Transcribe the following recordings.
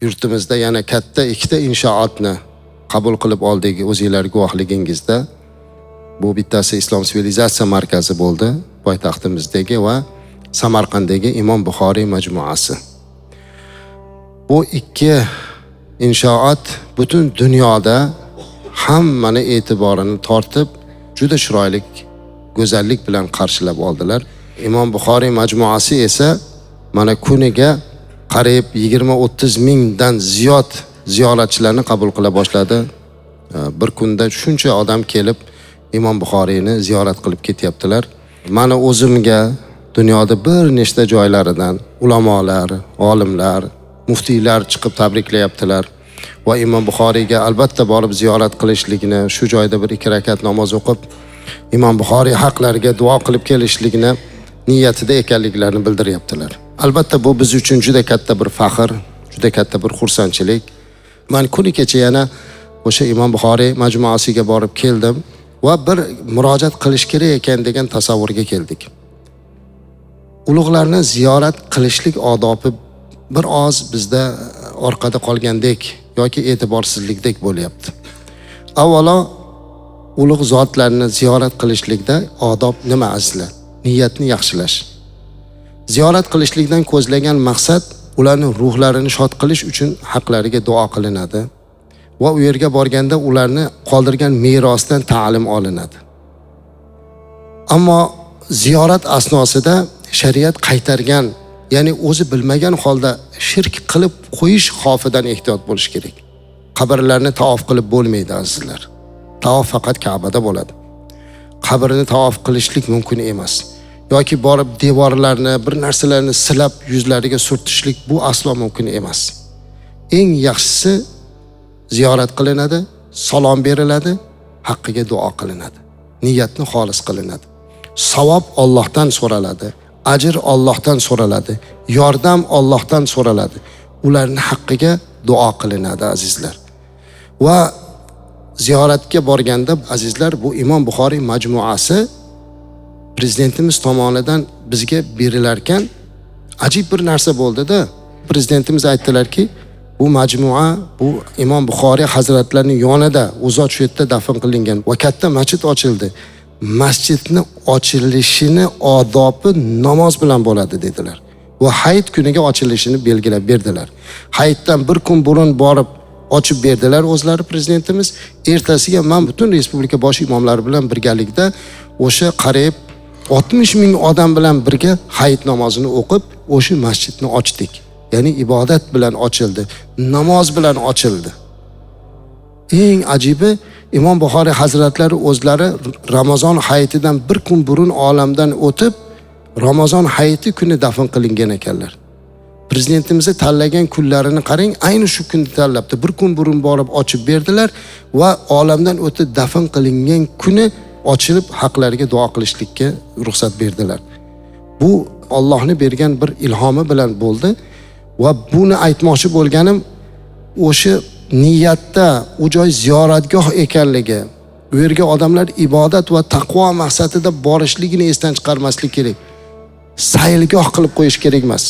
yurtimizda yana katta ikkita inshootni qabul qilib oldik o'zingizlar guvohligingizda. Bu bittasi Islom sivilizatsiya markazi bo'ldi, poytaxtimizdagi va Samarqanddagi Imom Buxoriy majmuasi. Bu ikki inshoot butun dunyoda hammani e'tiborini tortib, juda chiroyli go'zallik bilan qarshilab oldilar. Imom Buxoriy majmuasi esa mana kuniga qariyb 20-30 mingdan ziyod ziyoratchilarni qabul qila boshladi. Bir kunda shuncha odam kelib Imom Buxoriyni ziyorat qilib ketyaptilar. Mana o'zimga dunyoda bir nechta joylaridan ulamolar, olimlar, muftiylar chiqib tabriklayaptilar va Imom Buxoriyga albatta borib ziyorat qilishlikni, shu joyda bir 2 rakat namoz o'qib Imom Buxoriy haqlariga duo qilib kelishlikni niyatida ekanliklarini bildiryaptilar. Albatta bu biz uchun juda katta bir faxr, juda katta bir xursandchilik. Men kuni kecha yana o'sha Imom Buxoriy majmuasiga borib keldim va bir murojaat qilish kerak ekan degan tasavvurga keldik. Ulug'larni ziyorat qilishlik odobi bir oz bizda orqada qolgandek yoki e'tiborsizlikdek bo'lyapti. Avvalo ulug' zotlarni ziyorat qilishlikda odob nima azizlar? Niyatni yaxshilash. Ziyorat qilishlikdan ko'zlagan maqsad ularning ruhlarini shod qilish uchun haqlariga duo qilinadi va u yerga borganda ularni qoldirgan merosdan ta'lim olinadi. Ammo ziyorat asnosida shariat qaytargan, ya'ni o'zi bilmagan holda shirk qilib qo'yish xavfidan ehtiyot bo'lish kerak. Qabrlarni tavof qilib bo'lmaydi azizlar. Tavof faqat Ka'bada bo'ladi. Qabrni tavof qilishlik mumkin emas. Yoki borib devorlarni, bir narsalarni silab yuzlariga surtishlik bu aslo mumkin emas. Eng yaxshisi ziyorat qilinadi, salom beriladi, haqqiga duo qilinadi. Niyatni xolis qilinadi. Savob Allohdan so'raladi, ajr Allohdan so'raladi, yordam Allohdan so'raladi. Ularning haqqiga duo qilinadi azizlar. Va ziyoratga borganda azizlar, bu Imom Buxoriy majmuasi prezidentimiz tomonidan bizga berilarkan ajib bir narsa bo'ldi-da. Prezidentimiz aytdilarki, bu majmua bu Imom Buxoriy hazratlarining yonida uzoq shu yerda dafn qilingan va katta masjid ochildi. Masjidni ochilishini odobi namoz bilan bo'ladi dedilar. Va hayit kuniga ochilishini belgilab berdilar. Hayitdan bir kun burun borib ochib berdilar o'zlari prezidentimiz. Ertasiga men butun respublika bosh imomlari bilan birgalikda o'sha qariyb 60 ming odam bilan birga hayit namozini o'qib, o'sha masjidni ochdik. Ya'ni ibodat bilan ochildi, namoz bilan ochildi. Eng ajibi, Imom Buxoriy hazratlari o'zlari Ramazon hayitidan bir kun burun olamdan o'tib, Ramazon hayiti kuni dafn qilingan ekanlar. Prezidentimizga tanlagan kunlarini qarang, ayni shu kunni tanlabdi. Bir kun burun borib ochib berdilar va olamdan o'tib dafn qilingan kuni ochilib haqlariga duo qilishlikka ruxsat berdilar. Bu Allohning bergan bir ilhomi bilan bo'ldi va buni aytmoqchi bo'lganim o'sha niyatda u joy ziyoratgoh ekanligi, u yerga odamlar ibodat va taqvo maqsadida borishligini esdan chiqarmaslik kerak. Saylgoh qilib qo'yish kerak emas.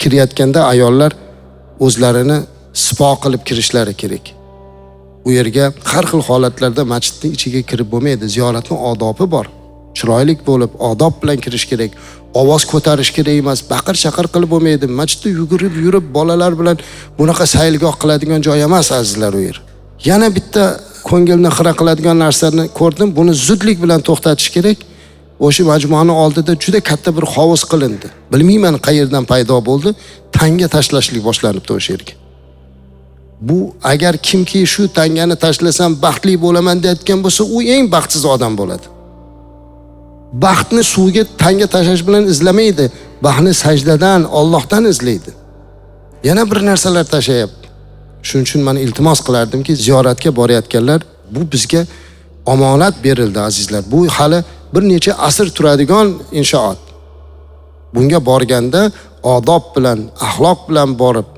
Kirayotganda ayollar o'zlarini sipo qilib kirishlari kerak. U yerga har xil holatlarda masjidning ichiga kirib bo'lmaydi. Ziyoratning odobi bor. Chiroyli bo'lib, odob bilan kirish kerak. Ovoz ko'tarish kerak emas, baqir-chaqir qilib bo'lmaydi. Masjidda yugurib bolalar bilan bunaqa saylgoh qiladigan joy emas azizlar u yer. Yana bitta ko'ngilni xira qiladigan narsani ko'rdim. Buni zudlik bilan to'xtatish kerak. O'sha majmuani oldida juda katta bir hovuz qilindi. Bilmayman qayerdan paydo bo'ldi. Tanga tashlashlik boshlanibdi o'sha yerga. Bu agar kimki shu tangani tashlasam baxtli bo'laman deyotgan bo'lsa, u eng baxtsiz odam bo'ladi. Baxtni suvga tanga tashlash bilan izlamaydi. Baxtni sajdadan, Allohdan izlaydi. Yana bir narsalar tashlayapti. Shuning uchun men iltimos qilardimki, ziyoratga borayotganlar, bu bizga omonat berildi azizlar. Bu hali bir necha asr turadigan inshoot. Bunga borganda odob bilan, axloq bilan borib,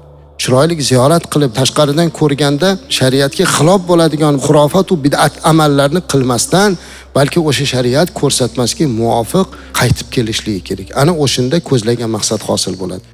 chiroyli ziyorat qilib, tashqaridan ko'rganda shariatga xilof bo'ladigan xurofat va bid'at amallarni qilmasdan, balki o'sha shariat ko'rsatmasiga muvofiq qaytib kelishligi kerak. Ana o'shunda ko'zlagan maqsad hosil bo'ladi.